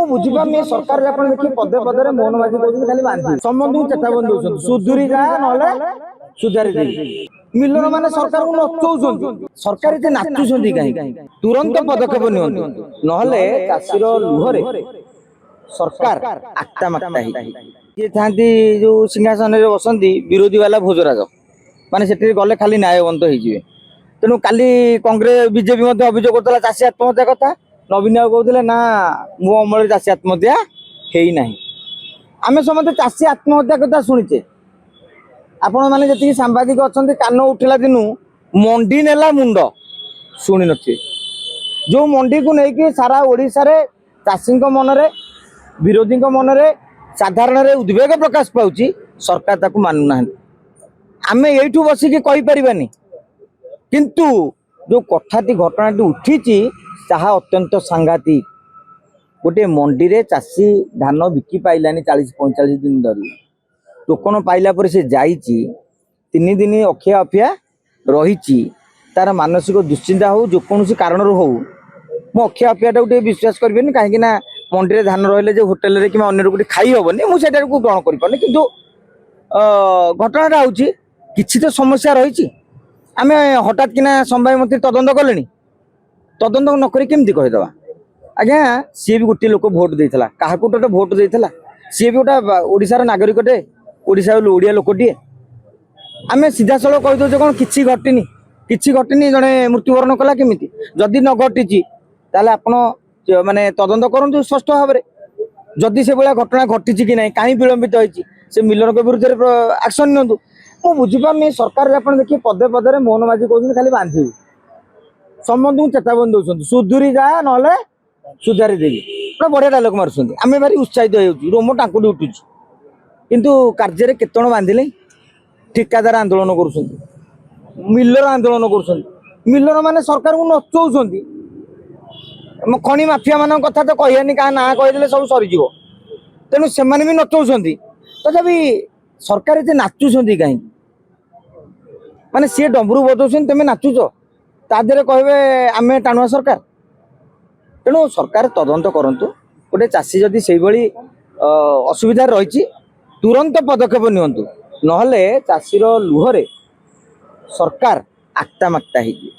ମୁଁ ବୁଝିପାରୁନି ସରକାର ଆପଣ ଦେଖି ପଦେ ପଦରେ ମୋହନ ମାଝି କହୁଛନ୍ତି ଖାଲି ବାନ୍ଧି ସମସ୍ତଙ୍କୁ ଚେତାବନୀ ଦଉଛନ୍ତି ସୁଧୁରି ଯା ନହେଲେ ସୁଧାରି ଦେଇ ମିଲର ମାନେ ସରକାରଙ୍କୁ ନଚଉଛନ୍ତି ସରକାର ଏତେ ନାଚୁଛନ୍ତି କାହିଁକି ତୁରନ୍ତ ପଦକ୍ଷେପ ନିଅନ୍ତୁ ନହେଲେ ଚାଷୀର ଲୁହରେ ସରକାର ଆକ୍ତାମାକ୍ତା ହେଇଛି ଯିଏ ଥାନ୍ତି ଯୋଉ ସିଂହାସନରେ ବସନ୍ତି ବିରୋଧୀ ବାଲା ଭୋଜରାଜ ମାନେ ସେଠି ଗଲେ ଖାଲି ନ୍ୟାୟବନ୍ତ ହେଇଯିବେ ତେଣୁ କାଲି କଂଗ୍ରେସ ବିଜେପି ମଧ୍ୟ ଅଭିଯୋଗ କରୁଥିଲା ଚାଷୀ ଆତ୍ମହତ୍ୟା କଥା ନବୀନ ବାବୁ କହୁଥିଲେ ନା ମୋ ଅମଳରେ ଚାଷୀ ଆତ୍ମହତ୍ୟା ହେଇନାହିଁ ଆମେ ସମସ୍ତେ ଚାଷୀ ଆତ୍ମହତ୍ୟା କଥା ଶୁଣିଛେ ଆପଣ ମାନେ ଯେତିକି ସାମ୍ବାଦିକ ଅଛନ୍ତି କାନ ଉଠିଲା ଦିନୁ ମଣ୍ଡି ନେଲା ମୁଣ୍ଡ ଶୁଣି ନଥିବେ ଯୋଉ ମଣ୍ଡିକୁ ନେଇକି ସାରା ଓଡ଼ିଶାରେ ଚାଷୀଙ୍କ ମନରେ ବିରୋଧୀଙ୍କ ମନରେ ସାଧାରଣରେ ଉଦ୍ବେଗ ପ୍ରକାଶ ପାଉଛି ସରକାର ତାକୁ ମାନୁନାହାନ୍ତି ଆମେ ଏଇଠୁ ବସିକି କହିପାରିବାନି କିନ୍ତୁ ଯୋଉ କଥାଟି ଘଟଣାଟି ଉଠିଛି ତାହା ଅत्यନ୍ତ ସାଂଘାତିକ गोटे मंडी रे चाषी धान बिकी पाइलानी 40-45 दिन धरी टोकन पाइला पर से जाइची 3 दिन अखिया अफिया रही तार मानसिक दुश्चिंता हो जो कौन कारण हो मो अखिया अफिया टाइम विश्वास करें कहीं मंडी रे धान रही जो होटेल कि अन्य कोई खाई हेनी मुझे ग्रहण करें कि घटना हूँ तो समस्या रही आम हठात किना संवाद मंत्री तदंत कले तदंत नक केमती कहीदे आज्ञा सी भी गोटे लोक भोट देता क्या गोटे भोट देता सी भी गोटे ओडिशार नागरिकटे ओडिशा ओडिया लोकटे आम सीधा साल कहीदे कौन किसी घटनी जड़े मृत्युवरण कला केमी जदि न घटी आपड़ माने तदंत करूँ स्पष्ट भाव में जदि से भाया घटना घटी कि ना कहीं विलंबित होती से मिलर विरुद्ध एक्शन नियंतु मु बुझीपार सरकार आप देखिए पदे पदे मोहन माझी कहते खाली बांधि समस्त चेतावनी दौरान सुधुरी जा ना सुधारी देवी बढ़िया डायलॉग मार्चुंट आम भारी उत्साहित रोम टाँकुटी उठुची किंतु कार्य केतण बांधिले ठिकादार आंदोलन कर मिलर आंदोलन कर मिलर माने सरकार को नचौं खनि माफिया मान कथा तो कहनी क्या ना कहीदे सब सरीज तेणु से भी नचौं तथापि सरकार ये नाचुं कहीं माने सी डंबरू बजाऊँ तुम नाचुच तादे कहे आम टाणुआ सरकार तेणु सरकार तदंत करंतु गोटे चाषी जदि से असुविधा रही तुरंत पदक्षेप नियंतु नहले चाषीर लुहरे सरकार आक्तामाक्ता हो।